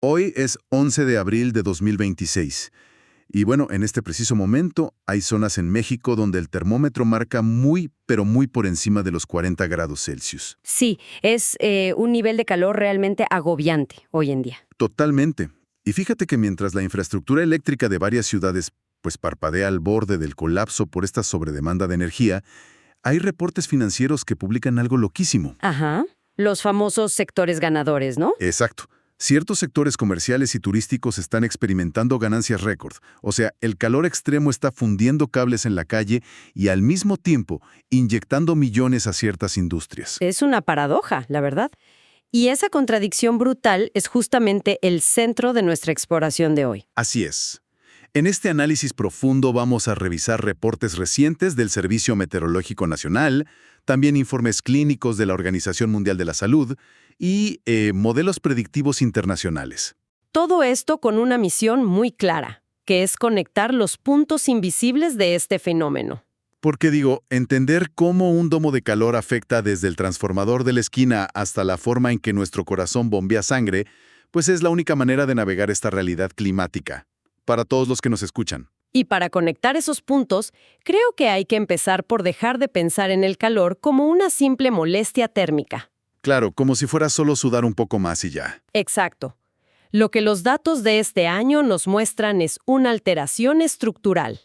Hoy es 11 de abril de 2026. Y bueno, en este preciso momento hay zonas en México donde el termómetro marca muy, pero muy por encima de los 40 grados Celsius. Sí, es un nivel de calor realmente agobiante hoy en día. Totalmente. Y fíjate que mientras la infraestructura eléctrica de varias ciudades pues parpadea al borde del colapso por esta sobredemanda de energía, hay reportes financieros que publican algo loquísimo. Ajá. Los famosos sectores ganadores, ¿no? Exacto. Ciertos sectores comerciales y turísticos están experimentando ganancias récord. O sea, el calor extremo está fundiendo cables en la calle y al mismo tiempo inyectando millones a ciertas industrias. Es una paradoja, la verdad. Y esa contradicción brutal es justamente el centro de nuestra exploración de hoy. Así es. En este análisis profundo vamos a revisar reportes recientes del Servicio Meteorológico Nacional, también informes clínicos de la Organización Mundial de la Salud y modelos predictivos internacionales. Todo esto con una misión muy clara, que es conectar los puntos invisibles de este fenómeno. Porque digo, entender cómo un domo de calor afecta desde el transformador de la esquina hasta la forma en que nuestro corazón bombea sangre, pues es la única manera de navegar esta realidad climática. Para todos los que nos escuchan. Y para conectar esos puntos, creo que hay que empezar por dejar de pensar en el calor como una simple molestia térmica. Claro, como si fuera solo sudar un poco más y ya. Exacto. Lo que los datos de este año nos muestran es una alteración estructural.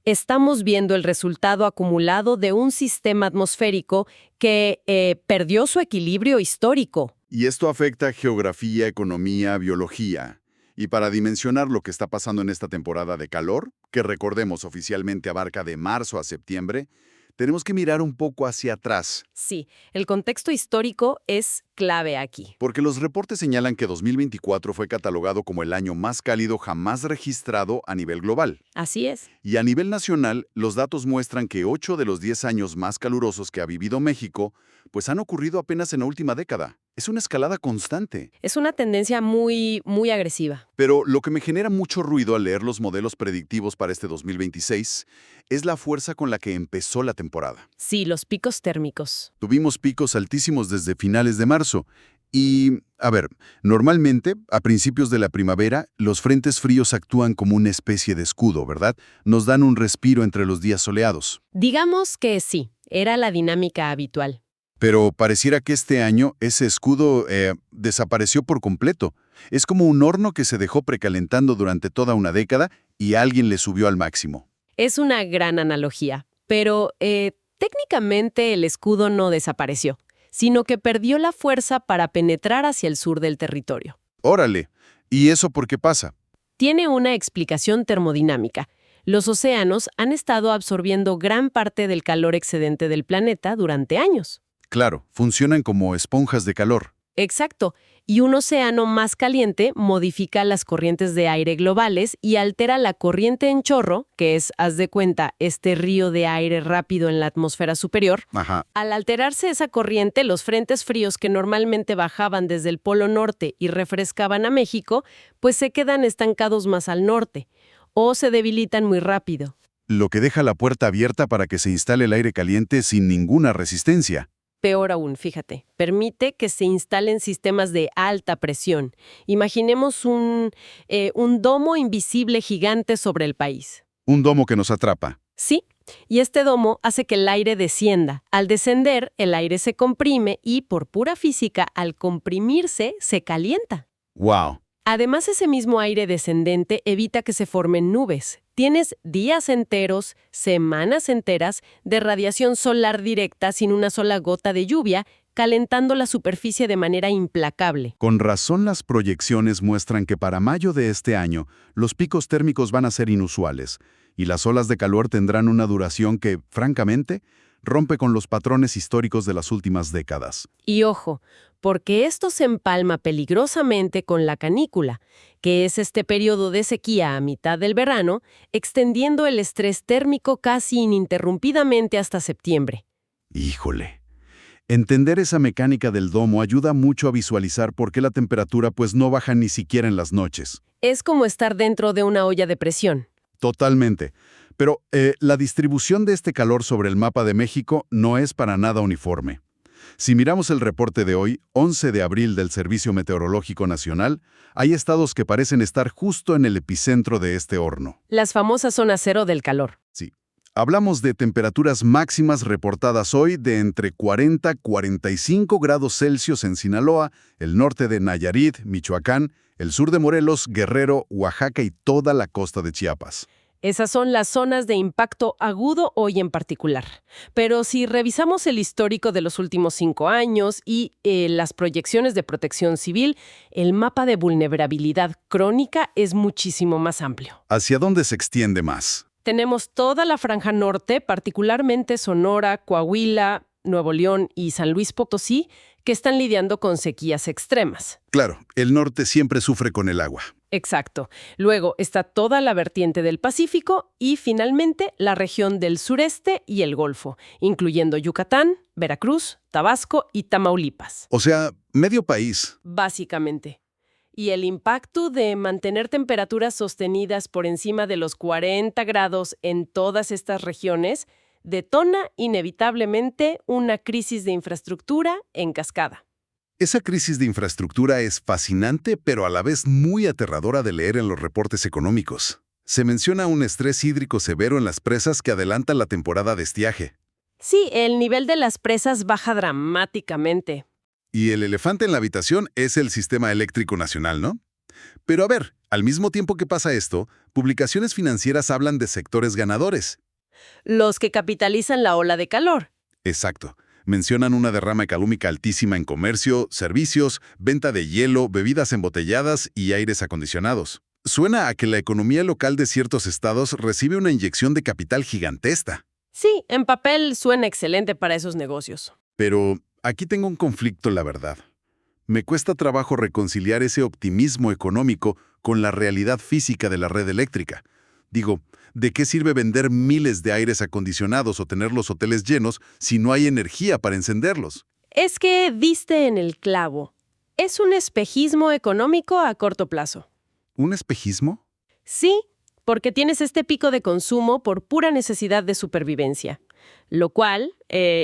Estamos viendo el resultado acumulado de un sistema atmosférico que perdió su equilibrio histórico. Y esto afecta geografía, economía, biología. Y para dimensionar lo que está pasando en esta temporada de calor, que recordemos oficialmente abarca de marzo a septiembre, tenemos que mirar un poco hacia atrás. Sí, el contexto histórico es clave aquí. Porque los reportes señalan que 2024 fue catalogado como el año más cálido jamás registrado a nivel global. Así es. Y a nivel nacional, los datos muestran que 8 de los 10 años más calurosos que ha vivido México, pues han ocurrido apenas en la última década. Es una escalada constante. Es una tendencia muy agresiva. Pero lo que me genera mucho ruido al leer los modelos predictivos para este 2026 es la fuerza con la que empezó la temporada. Sí, los picos térmicos. Tuvimos picos altísimos desde finales de marzo. Y, a ver, normalmente, a principios de la primavera, los frentes fríos actúan como una especie de escudo, ¿verdad? Nos dan un respiro entre los días soleados. Digamos que sí, era la dinámica habitual. Pero pareciera que este año ese escudo desapareció por completo. Es como un horno que se dejó precalentando durante toda una década y alguien le subió al máximo. Es una gran analogía, pero técnicamente el escudo no desapareció, sino que perdió la fuerza para penetrar hacia el sur del territorio. Órale, ¿y eso por qué pasa? Tiene una explicación termodinámica. Los océanos han estado absorbiendo gran parte del calor excedente del planeta durante años. Claro, funcionan como esponjas de calor. Exacto, y un océano más caliente modifica las corrientes de aire globales y altera la corriente en chorro, que es, haz de cuenta, este río de aire rápido en la atmósfera superior. Ajá. Al alterarse esa corriente, los frentes fríos que normalmente bajaban desde el Polo Norte y refrescaban a México, pues se quedan estancados más al norte, o se debilitan muy rápido. Lo que deja la puerta abierta para que se instale el aire caliente sin ninguna resistencia. Peor aún, fíjate, permite que se instalen sistemas de alta presión. Imaginemos un domo invisible gigante sobre el país. Un domo que nos atrapa. Sí, y este domo hace que el aire descienda. Al descender, el aire se comprime y, por pura física, al comprimirse, se calienta. ¡Wow! Además, ese mismo aire descendente evita que se formen nubes. Tienes días enteros, semanas enteras de radiación solar directa sin una sola gota de lluvia, calentando la superficie de manera implacable. Con razón las proyecciones muestran que para mayo de este año los picos térmicos van a ser inusuales y las olas de calor tendrán una duración que, francamente, rompe con los patrones históricos de las últimas décadas. Y ojo, porque esto se empalma peligrosamente con la canícula, que es este periodo de sequía a mitad del verano, extendiendo el estrés térmico casi ininterrumpidamente hasta septiembre. Híjole. Entender esa mecánica del domo ayuda mucho a visualizar por qué la temperatura pues no baja ni siquiera en las noches. Es como estar dentro de una olla de presión. Totalmente. Pero la distribución de este calor sobre el mapa de México no es para nada uniforme. Si miramos el reporte de hoy, 11 de abril del Servicio Meteorológico Nacional, hay estados que parecen estar justo en el epicentro de este horno. Las famosas zonas cero del calor. Sí. Hablamos de temperaturas máximas reportadas hoy de entre 40 y 45 grados Celsius en Sinaloa, el norte de Nayarit, Michoacán, el sur de Morelos, Guerrero, Oaxaca y toda la costa de Chiapas. Esas son las zonas de impacto agudo hoy en particular. Pero si revisamos el histórico de los últimos 5 años y las proyecciones de protección civil, el mapa de vulnerabilidad crónica es muchísimo más amplio. ¿Hacia dónde se extiende más? Tenemos toda la franja norte, particularmente Sonora, Coahuila, Nuevo León y San Luis Potosí, que están lidiando con sequías extremas. Claro, el norte siempre sufre con el agua. Exacto. Luego está toda la vertiente del Pacífico y finalmente la región del sureste y el Golfo, incluyendo Yucatán, Veracruz, Tabasco y Tamaulipas. O sea, medio país. Básicamente. Y el impacto de mantener temperaturas sostenidas por encima de los 40 grados en todas estas regiones detona inevitablemente una crisis de infraestructura en cascada. Esa crisis de infraestructura es fascinante, pero a la vez muy aterradora de leer en los reportes económicos. Se menciona un estrés hídrico severo en las presas que adelanta la temporada de estiaje. Sí, el nivel de las presas baja dramáticamente. Y el elefante en la habitación es el Sistema Eléctrico Nacional, ¿no? Pero a ver, al mismo tiempo que pasa esto, publicaciones financieras hablan de sectores ganadores. Los que capitalizan la ola de calor. Exacto. Mencionan una derrama económica altísima en comercio, servicios, venta de hielo, bebidas embotelladas y aires acondicionados. Suena a que la economía local de ciertos estados recibe una inyección de capital gigantesca. Sí, en papel suena excelente para esos negocios. Pero aquí tengo un conflicto, la verdad. Me cuesta trabajo reconciliar ese optimismo económico con la realidad física de la red eléctrica. Digo, ¿de qué sirve vender miles de aires acondicionados o tener los hoteles llenos si no hay energía para encenderlos? Es que diste en el clavo. Es un espejismo económico a corto plazo. ¿Un espejismo? Sí, porque tienes este pico de consumo por pura necesidad de supervivencia, lo cual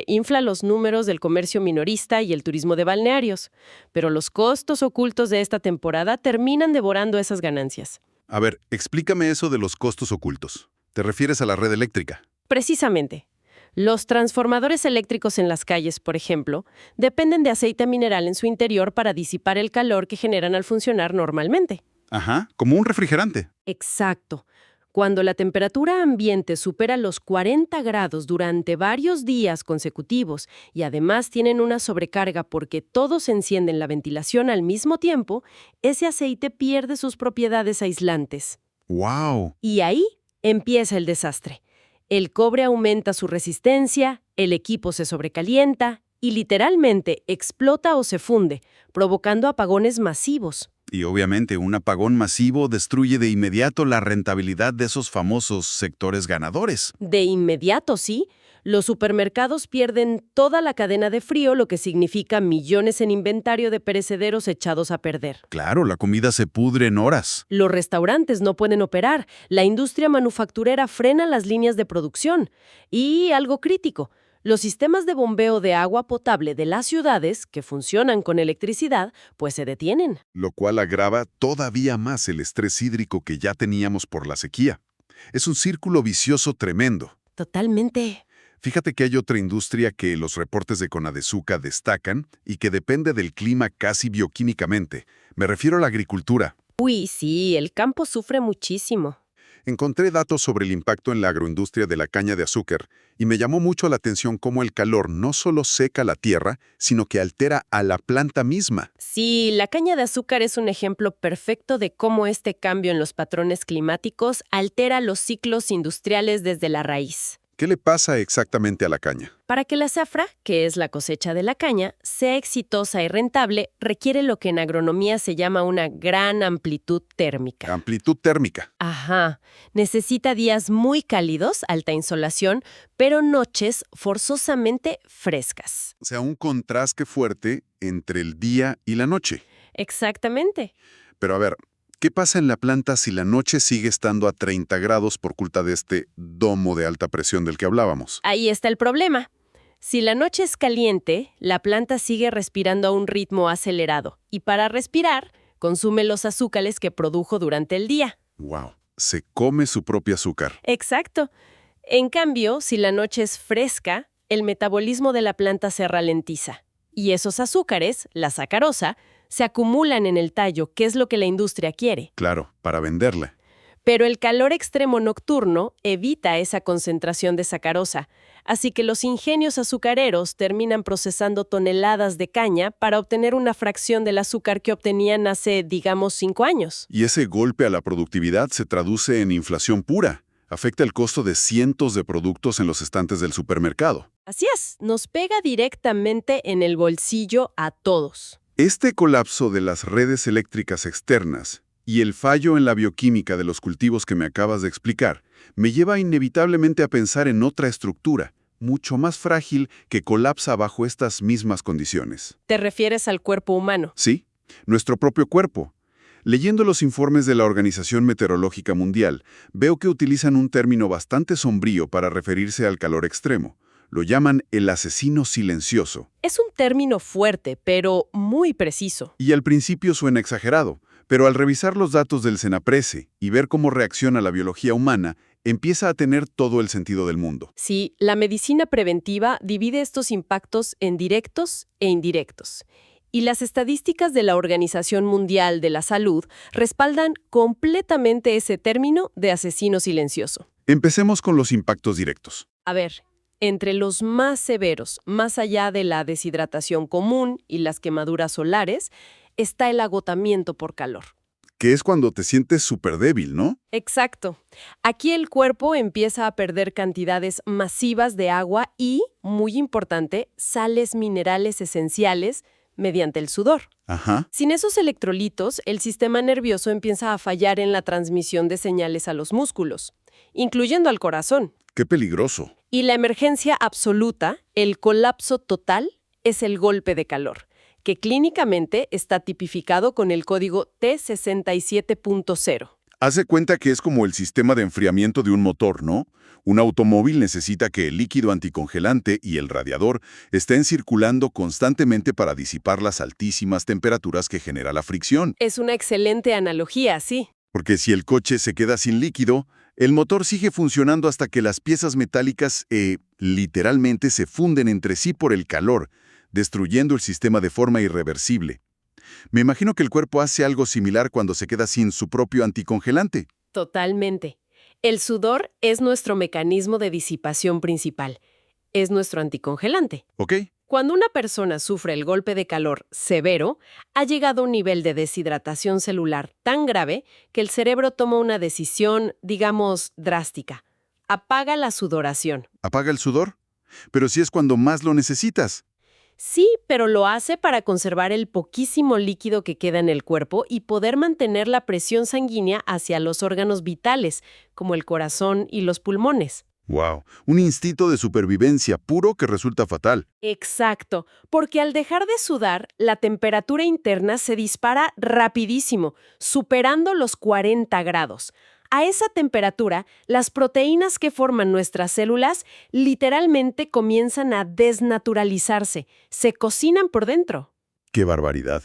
infla los números del comercio minorista y el turismo de balnearios, pero los costos ocultos de esta temporada terminan devorando esas ganancias. A ver, explícame eso de los costos ocultos. ¿Te refieres a la red eléctrica? Precisamente. Los transformadores eléctricos en las calles, por ejemplo, dependen de aceite mineral en su interior para disipar el calor que generan al funcionar normalmente. Ajá, como un refrigerante. Exacto. Cuando la temperatura ambiente supera los 40 grados durante varios días consecutivos y además tienen una sobrecarga porque todos encienden la ventilación al mismo tiempo, ese aceite pierde sus propiedades aislantes. ¡Wow! Y ahí empieza el desastre. El cobre aumenta su resistencia, el equipo se sobrecalienta y literalmente explota o se funde, provocando apagones masivos. Y obviamente un apagón masivo destruye de inmediato la rentabilidad de esos famosos sectores ganadores. De inmediato, sí. Los supermercados pierden toda la cadena de frío, lo que significa millones en inventario de perecederos echados a perder. Claro, la comida se pudre en horas. Los restaurantes no pueden operar, la industria manufacturera frena las líneas de producción. Y algo crítico, los sistemas de bombeo de agua potable de las ciudades, que funcionan con electricidad, pues se detienen. Lo cual agrava todavía más el estrés hídrico que ya teníamos por la sequía. Es un círculo vicioso tremendo. Totalmente. Fíjate que hay otra industria que los reportes de Conadesuca destacan y que depende del clima casi bioquímicamente. Me refiero a la agricultura. Uy, sí, el campo sufre muchísimo. Encontré datos sobre el impacto en la agroindustria de la caña de azúcar y me llamó mucho la atención cómo el calor no solo seca la tierra, sino que altera a la planta misma. Sí, la caña de azúcar es un ejemplo perfecto de cómo este cambio en los patrones climáticos altera los ciclos industriales desde la raíz. ¿Qué le pasa exactamente a la caña? Para que la zafra, que es la cosecha de la caña, sea exitosa y rentable, requiere lo que en agronomía se llama una gran amplitud térmica. Amplitud térmica. Ajá. Necesita días muy cálidos, alta insolación, pero noches forzosamente frescas. O sea, un contraste fuerte entre el día y la noche. Exactamente. Pero a ver, ¿qué pasa en la planta si la noche sigue estando a 30 grados por culpa de este domo de alta presión del que hablábamos? Ahí está el problema. Si la noche es caliente, la planta sigue respirando a un ritmo acelerado y para respirar, consume los azúcares que produjo durante el día. Wow, se come su propio azúcar. Exacto. En cambio, si la noche es fresca, el metabolismo de la planta se ralentiza. Y esos azúcares, la sacarosa, se acumulan en el tallo, que es lo que la industria quiere. Claro, para venderla. Pero el calor extremo nocturno evita esa concentración de sacarosa, así que los ingenios azucareros terminan procesando toneladas de caña para obtener una fracción del azúcar que obtenían hace, digamos, 5 años. Y ese golpe a la productividad se traduce en inflación pura. Afecta el costo de cientos de productos en los estantes del supermercado. Así es, nos pega directamente en el bolsillo a todos. Este colapso de las redes eléctricas externas y el fallo en la bioquímica de los cultivos que me acabas de explicar me lleva inevitablemente a pensar en otra estructura, mucho más frágil, que colapsa bajo estas mismas condiciones. ¿Te refieres al cuerpo humano? Sí, nuestro propio cuerpo. Leyendo los informes de la Organización Meteorológica Mundial, veo que utilizan un término bastante sombrío para referirse al calor extremo. Lo llaman el asesino silencioso. Es un término fuerte, pero muy preciso. Y al principio suena exagerado, pero al revisar los datos del CENAPRESE y ver cómo reacciona la biología humana, empieza a tener todo el sentido del mundo. Sí, la medicina preventiva divide estos impactos en directos e indirectos. Y las estadísticas de la Organización Mundial de la Salud respaldan completamente ese término de asesino silencioso. Empecemos con los impactos directos. A ver, entre los más severos, más allá de la deshidratación común y las quemaduras solares, está el agotamiento por calor. Que es cuando te sientes súper débil, ¿no? Exacto. Aquí el cuerpo empieza a perder cantidades masivas de agua y, muy importante, sales minerales esenciales mediante el sudor. Ajá. Sin esos electrolitos, el sistema nervioso empieza a fallar en la transmisión de señales a los músculos, incluyendo al corazón. ¡Qué peligroso! Y la emergencia absoluta, el colapso total, es el golpe de calor, que clínicamente está tipificado con el código T67.0. Hace cuenta que es como el sistema de enfriamiento de un motor, ¿no? Un automóvil necesita que el líquido anticongelante y el radiador estén circulando constantemente para disipar las altísimas temperaturas que genera la fricción. Es una excelente analogía, sí. Porque si el coche se queda sin líquido, el motor sigue funcionando hasta que las piezas metálicas literalmente se funden entre sí por el calor, destruyendo el sistema de forma irreversible. Me imagino que el cuerpo hace algo similar cuando se queda sin su propio anticongelante. Totalmente. El sudor es nuestro mecanismo de disipación principal. Es nuestro anticongelante. ¿Ok? Cuando una persona sufre el golpe de calor severo, ha llegado a un nivel de deshidratación celular tan grave que el cerebro toma una decisión, digamos, drástica. Apaga la sudoración. ¿Apaga el sudor? Pero si es cuando más lo necesitas. Sí, pero lo hace para conservar el poquísimo líquido que queda en el cuerpo y poder mantener la presión sanguínea hacia los órganos vitales, como el corazón y los pulmones. ¡Wow! Un instinto de supervivencia puro que resulta fatal. Exacto, porque al dejar de sudar, la temperatura interna se dispara rapidísimo, superando los 40 grados. A esa temperatura, las proteínas que forman nuestras células literalmente comienzan a desnaturalizarse, se cocinan por dentro. ¡Qué barbaridad!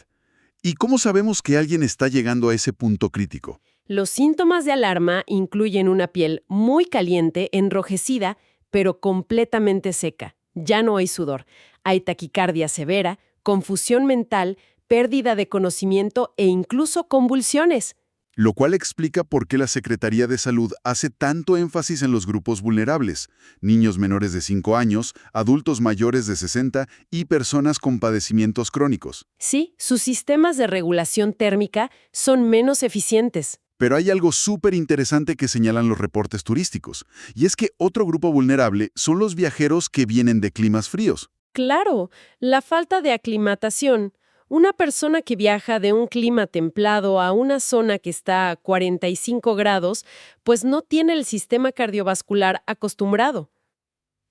¿Y cómo sabemos que alguien está llegando a ese punto crítico? Los síntomas de alarma incluyen una piel muy caliente, enrojecida, pero completamente seca. Ya no hay sudor. Hay taquicardia severa, confusión mental, pérdida de conocimiento e incluso convulsiones. Lo cual explica por qué la Secretaría de Salud hace tanto énfasis en los grupos vulnerables: niños menores de 5 años, adultos mayores de 60 y personas con padecimientos crónicos. Sí, sus sistemas de regulación térmica son menos eficientes. Pero hay algo súper interesante que señalan los reportes turísticos, y es que otro grupo vulnerable son los viajeros que vienen de climas fríos. Claro, la falta de aclimatación. Una persona que viaja de un clima templado a una zona que está a 45 grados, pues no tiene el sistema cardiovascular acostumbrado.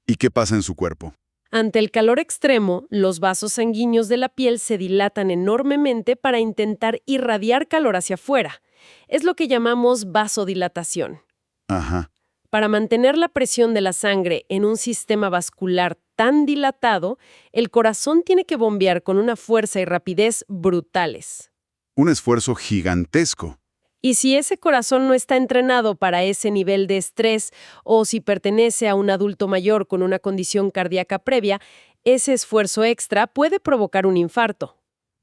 ¿Y qué pasa en su cuerpo? Ante el calor extremo, los vasos sanguíneos de la piel se dilatan enormemente para intentar irradiar calor hacia afuera. Es lo que llamamos vasodilatación. Ajá. Para mantener la presión de la sangre en un sistema vascular tan dilatado, el corazón tiene que bombear con una fuerza y rapidez brutales. Un esfuerzo gigantesco. Y si ese corazón no está entrenado para ese nivel de estrés o si pertenece a un adulto mayor con una condición cardíaca previa, ese esfuerzo extra puede provocar un infarto.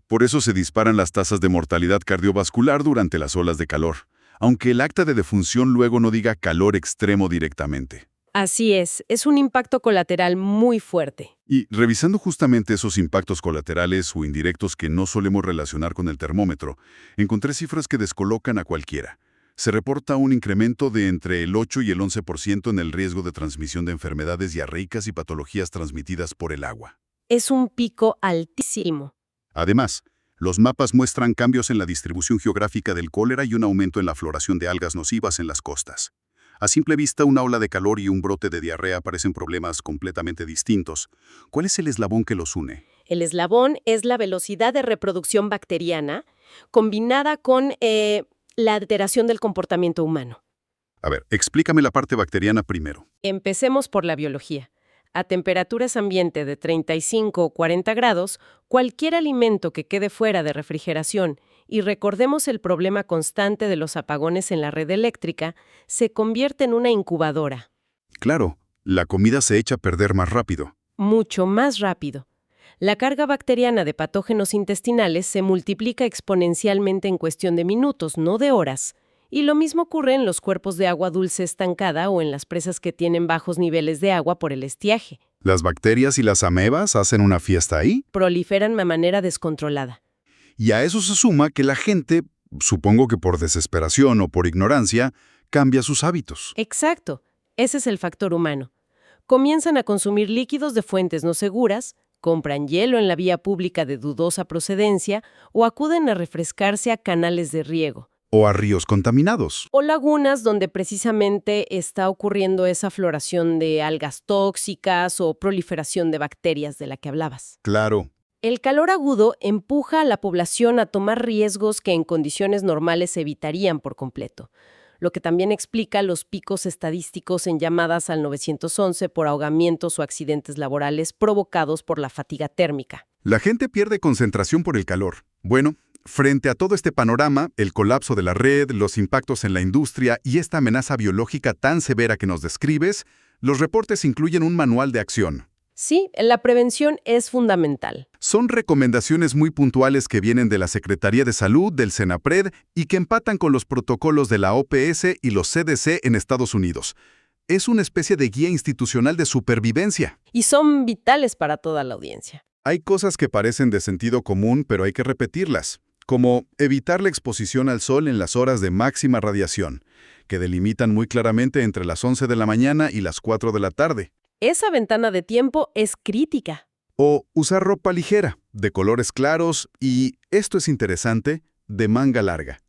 Por eso se disparan las tasas de mortalidad cardiovascular durante las olas de calor, aunque el acta de defunción luego no diga calor extremo directamente. Así es un impacto colateral muy fuerte. Y revisando justamente esos impactos colaterales o indirectos que no solemos relacionar con el termómetro, encontré cifras que descolocan a cualquiera. Se reporta un incremento de entre el 8 y el 11% en el riesgo de transmisión de enfermedades diarreicas y patologías transmitidas por el agua. Es un pico altísimo. Además, los mapas muestran cambios en la distribución geográfica del cólera y un aumento en la floración de algas nocivas en las costas. A simple vista, una ola de calor y un brote de diarrea parecen problemas completamente distintos. ¿Cuál es el eslabón que los une? El eslabón es la velocidad de reproducción bacteriana combinada con la alteración del comportamiento humano. A ver, explícame la parte bacteriana primero. Empecemos por la biología. A temperaturas ambiente de 35 o 40 grados, cualquier alimento que quede fuera de refrigeración, y recordemos el problema constante de los apagones en la red eléctrica, se convierte en una incubadora. Claro, la comida se echa a perder más rápido. Mucho más rápido. La carga bacteriana de patógenos intestinales se multiplica exponencialmente en cuestión de minutos, no de horas. Y lo mismo ocurre en los cuerpos de agua dulce estancada o en las presas que tienen bajos niveles de agua por el estiaje. ¿Las bacterias y las amebas hacen una fiesta ahí? Proliferan de manera descontrolada. Y a eso se suma que la gente, supongo que por desesperación o por ignorancia, cambia sus hábitos. Exacto. Ese es el factor humano. Comienzan a consumir líquidos de fuentes no seguras, compran hielo en la vía pública de dudosa procedencia o acuden a refrescarse a canales de riego. O a ríos contaminados. O lagunas donde precisamente está ocurriendo esa floración de algas tóxicas o proliferación de bacterias de la que hablabas. Claro. El calor agudo empuja a la población a tomar riesgos que en condiciones normales se evitarían por completo, lo que también explica los picos estadísticos en llamadas al 911 por ahogamientos o accidentes laborales provocados por la fatiga térmica. La gente pierde concentración por el calor. Bueno, frente a todo este panorama, el colapso de la red, los impactos en la industria y esta amenaza biológica tan severa que nos describes, los reportes incluyen un manual de acción. Sí, la prevención es fundamental. Son recomendaciones muy puntuales que vienen de la Secretaría de Salud, del CENAPRED y que empatan con los protocolos de la OPS y los CDC en Estados Unidos. Es una especie de guía institucional de supervivencia. Y son vitales para toda la audiencia. Hay cosas que parecen de sentido común, pero hay que repetirlas, como evitar la exposición al sol en las horas de máxima radiación, que delimitan muy claramente entre las 11 de la mañana y las 4 de la tarde. Esa ventana de tiempo es crítica. O usar ropa ligera, de colores claros y, esto es interesante, de manga larga.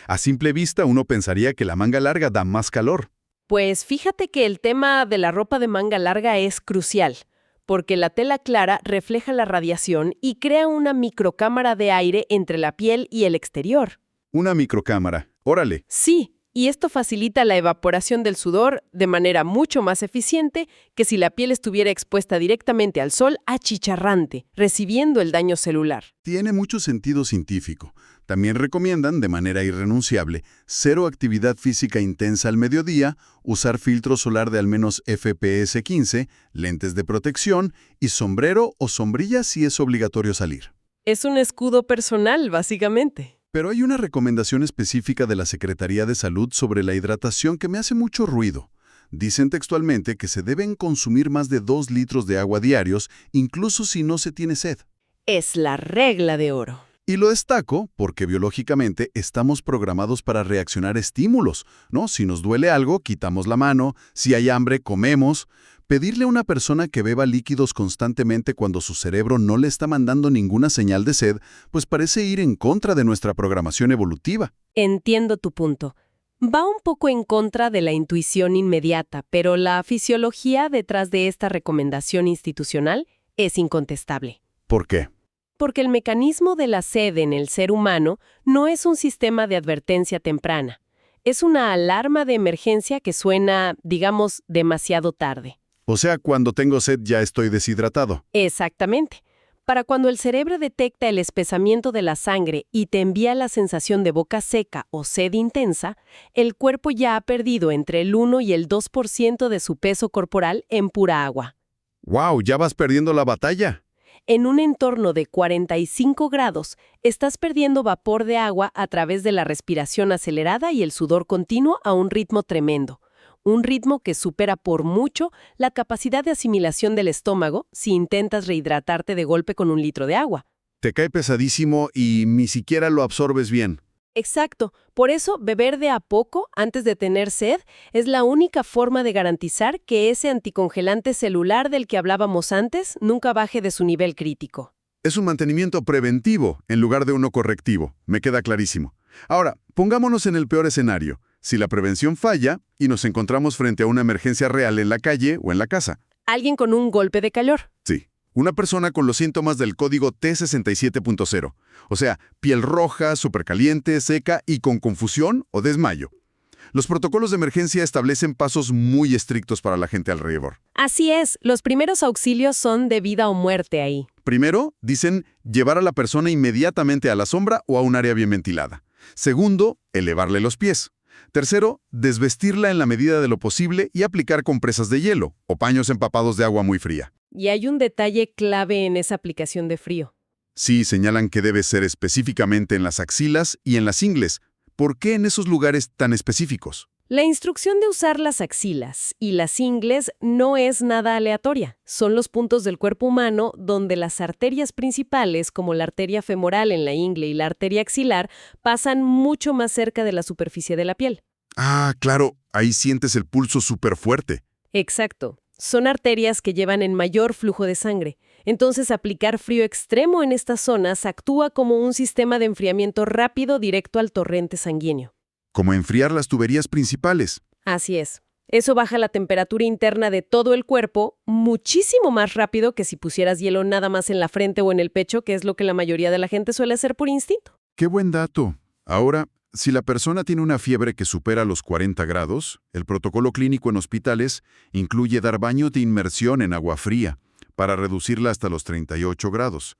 A simple vista uno pensaría que la manga larga da más calor. Pues fíjate que el tema de la ropa de manga larga es crucial, porque la tela clara refleja la radiación y crea una microcámara de aire entre la piel y el exterior. Una microcámara. Órale. Sí, y esto facilita la evaporación del sudor de manera mucho más eficiente que si la piel estuviera expuesta directamente al sol achicharrante, recibiendo el daño celular. Tiene mucho sentido científico. También recomiendan, de manera irrenunciable, cero actividad física intensa al mediodía, usar filtro solar de al menos FPS 15, lentes de protección y sombrero o sombrilla si es obligatorio salir. Es un escudo personal, básicamente. Pero hay una recomendación específica de la Secretaría de Salud sobre la hidratación que me hace mucho ruido. Dicen textualmente que se deben consumir más de 2 litros de agua diarios, incluso si no se tiene sed. Es la regla de oro. Y lo destaco porque biológicamente estamos programados para reaccionar a estímulos, ¿no? Si nos duele algo, quitamos la mano, si hay hambre, comemos. Pedirle a una persona que beba líquidos constantemente cuando su cerebro no le está mandando ninguna señal de sed, pues parece ir en contra de nuestra programación evolutiva. Entiendo tu punto. Va un poco en contra de la intuición inmediata, pero la fisiología detrás de esta recomendación institucional es incontestable. ¿Por qué? Porque el mecanismo de la sed en el ser humano no es un sistema de advertencia temprana. Es una alarma de emergencia que suena, digamos, demasiado tarde. O sea, cuando tengo sed ya estoy deshidratado. Exactamente. Para cuando el cerebro detecta el espesamiento de la sangre y te envía la sensación de boca seca o sed intensa, el cuerpo ya ha perdido entre el 1 y el 2% de su peso corporal en pura agua. ¡Wow! Ya vas perdiendo la batalla. En un entorno de 45 grados, estás perdiendo vapor de agua a través de la respiración acelerada y el sudor continuo a un ritmo tremendo. Un ritmo que supera por mucho la capacidad de asimilación del estómago si intentas rehidratarte de golpe con 1 litro de agua. Te cae pesadísimo y ni siquiera lo absorbes bien. Exacto. Por eso, beber de a poco antes de tener sed es la única forma de garantizar que ese anticongelante celular del que hablábamos antes nunca baje de su nivel crítico. Es un mantenimiento preventivo en lugar de uno correctivo, me queda clarísimo. Ahora, pongámonos en el peor escenario. Si la prevención falla y nos encontramos frente a una emergencia real en la calle o en la casa. Alguien con un golpe de calor. Sí, una persona con los síntomas del código T67.0, o sea, piel roja, supercaliente, seca y con confusión o desmayo. Los protocolos de emergencia establecen pasos muy estrictos para la gente alrededor. Así es, los primeros auxilios son de vida o muerte ahí. Primero, dicen llevar a la persona inmediatamente a la sombra o a un área bien ventilada. Segundo, elevarle los pies. Tercero, desvestirla en la medida de lo posible y aplicar compresas de hielo o paños empapados de agua muy fría. Y hay un detalle clave en esa aplicación de frío. Sí, señalan que debe ser específicamente en las axilas y en las ingles. ¿Por qué en esos lugares tan específicos? La instrucción de usar las axilas y las ingles no es nada aleatoria. Son los puntos del cuerpo humano donde las arterias principales, como la arteria femoral en la ingle y la arteria axilar, pasan mucho más cerca de la superficie de la piel. Ah, claro, ahí sientes el pulso súper fuerte. Exacto. Son arterias que llevan en mayor flujo de sangre. Entonces, aplicar frío extremo en estas zonas actúa como un sistema de enfriamiento rápido directo al torrente sanguíneo. Como enfriar las tuberías principales. Así es. Eso baja la temperatura interna de todo el cuerpo muchísimo más rápido que si pusieras hielo nada más en la frente o en el pecho, que es lo que la mayoría de la gente suele hacer por instinto. ¡Qué buen dato! Ahora, si la persona tiene una fiebre que supera los 40 grados, el protocolo clínico en hospitales incluye dar baño de inmersión en agua fría para reducirla hasta los 38 grados.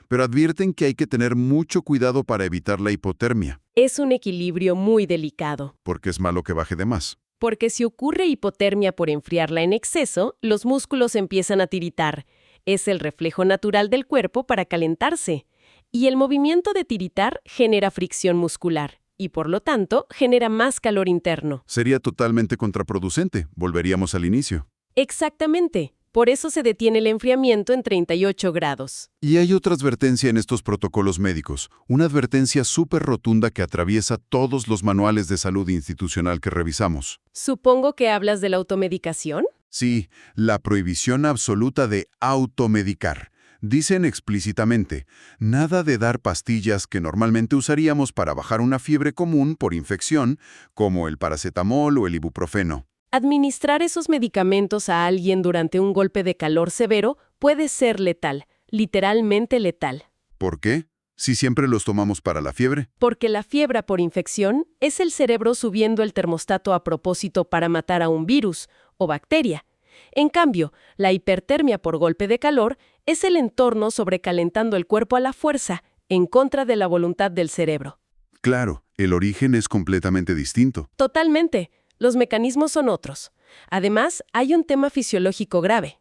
Pero advierten que hay que tener mucho cuidado para evitar la hipotermia, Es un equilibrio muy delicado, porque es malo que baje de más. porque si ocurre hipotermia por enfriarla en exceso, los músculos empiezan a tiritar. Es el reflejo natural del cuerpo para calentarse. Y el movimiento de tiritar genera fricción muscular, y por lo tanto genera más calor interno. Sería totalmente contraproducente, volveríamos al inicio. Exactamente. Por eso se detiene el enfriamiento en 38 grados. Y hay otra advertencia en estos protocolos médicos, una advertencia súper rotunda que atraviesa todos los manuales de salud institucional que revisamos. Supongo que hablas de la automedicación. Sí, la prohibición absoluta de automedicar. Dicen explícitamente, nada de dar pastillas que normalmente usaríamos para bajar una fiebre común por infección, como el paracetamol o el ibuprofeno. Administrar esos medicamentos a alguien durante un golpe de calor severo puede ser letal, literalmente letal. ¿Por qué? Si siempre los tomamos para la fiebre. Porque la fiebre por infección es el cerebro subiendo el termostato a propósito para matar a un virus o bacteria. En cambio, la hipertermia por golpe de calor es el entorno sobrecalentando el cuerpo a la fuerza, en contra de la voluntad del cerebro. Claro, el origen es completamente distinto. Totalmente. Los mecanismos son otros. Además, hay un tema fisiológico grave.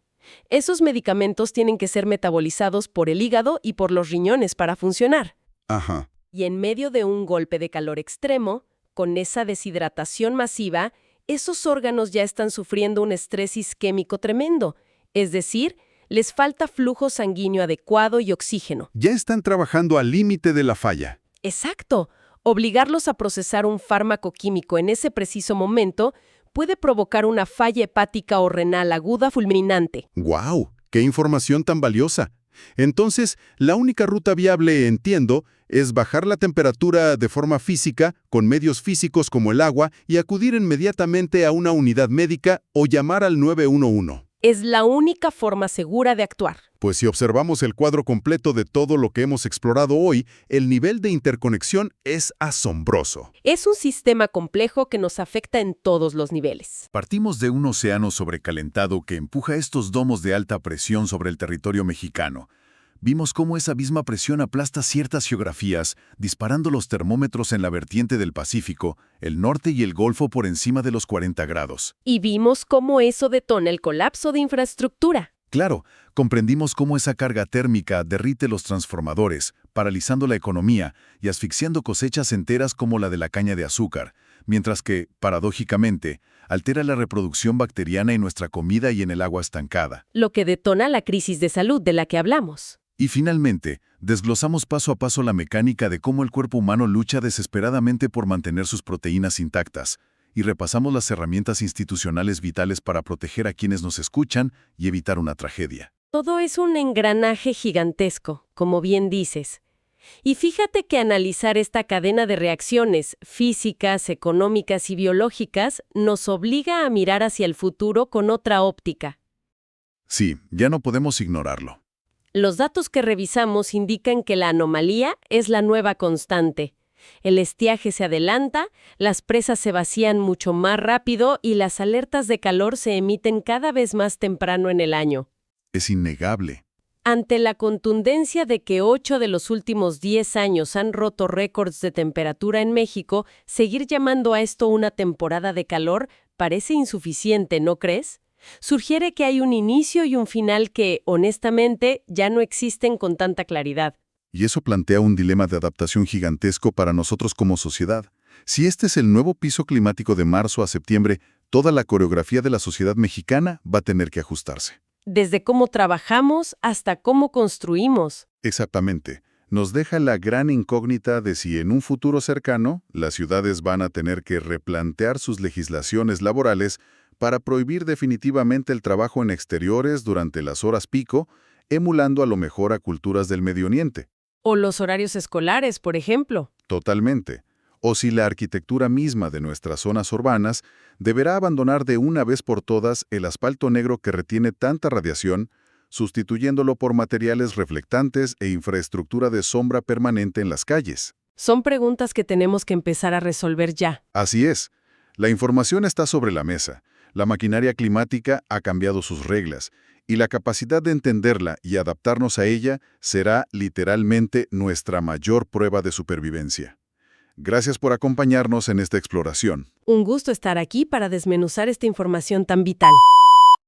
Esos medicamentos tienen que ser metabolizados por el hígado y por los riñones para funcionar. Ajá. Y en medio de un golpe de calor extremo, con esa deshidratación masiva, esos órganos ya están sufriendo un estrés isquémico tremendo. Es decir, les falta flujo sanguíneo adecuado y oxígeno. Ya están trabajando al límite de la falla. Exacto. Obligarlos a procesar un fármaco químico en ese preciso momento puede provocar una falla hepática o renal aguda fulminante. ¡Guau! ¡Qué información tan valiosa! Entonces, la única ruta viable, entiendo, es bajar la temperatura de forma física, con medios físicos como el agua, y acudir inmediatamente a una unidad médica o llamar al 911. Es la única forma segura de actuar. Pues si observamos el cuadro completo de todo lo que hemos explorado hoy, el nivel de interconexión es asombroso. Es un sistema complejo que nos afecta en todos los niveles. Partimos de un océano sobrecalentado que empuja estos domos de alta presión sobre el territorio mexicano. Vimos cómo esa misma presión aplasta ciertas geografías, disparando los termómetros en la vertiente del Pacífico, el norte y el Golfo por encima de los 40 grados. Y vimos cómo eso detona el colapso de infraestructura. Claro, comprendimos cómo esa carga térmica derrite los transformadores, paralizando la economía y asfixiando cosechas enteras como la de la caña de azúcar, mientras que, paradójicamente, altera la reproducción bacteriana en nuestra comida y en el agua estancada. Lo que detona la crisis de salud de la que hablamos. Y finalmente, desglosamos paso a paso la mecánica de cómo el cuerpo humano lucha desesperadamente por mantener sus proteínas intactas, y repasamos las herramientas institucionales vitales para proteger a quienes nos escuchan y evitar una tragedia. Todo es un engranaje gigantesco, como bien dices. Y fíjate que analizar esta cadena de reacciones físicas, económicas y biológicas nos obliga a mirar hacia el futuro con otra óptica. Sí, ya no podemos ignorarlo. Los datos que revisamos indican que la anomalía es la nueva constante. El estiaje se adelanta, las presas se vacían mucho más rápido y las alertas de calor se emiten cada vez más temprano en el año. Es innegable. Ante la contundencia de que 8 de los últimos 10 años han roto récords de temperatura en México, seguir llamando a esto una temporada de calor parece insuficiente, ¿no crees? Sugiere que hay un inicio y un final que, honestamente, ya no existen con tanta claridad. Y eso plantea un dilema de adaptación gigantesco para nosotros como sociedad. Si este es el nuevo piso climático de marzo a septiembre, toda la coreografía de la sociedad mexicana va a tener que ajustarse. Desde cómo trabajamos hasta cómo construimos. Exactamente. Nos deja la gran incógnita de si en un futuro cercano las ciudades van a tener que replantear sus legislaciones laborales para prohibir definitivamente el trabajo en exteriores durante las horas pico, emulando a lo mejor a culturas del Medio Oriente. O los horarios escolares, por ejemplo. Totalmente. O si la arquitectura misma de nuestras zonas urbanas deberá abandonar de una vez por todas el asfalto negro que retiene tanta radiación, sustituyéndolo por materiales reflectantes e infraestructura de sombra permanente en las calles. Son preguntas que tenemos que empezar a resolver ya. Así es. La información está sobre la mesa. La maquinaria climática ha cambiado sus reglas, y la capacidad de entenderla y adaptarnos a ella será literalmente nuestra mayor prueba de supervivencia. Gracias por acompañarnos en esta exploración. Un gusto estar aquí para desmenuzar esta información tan vital.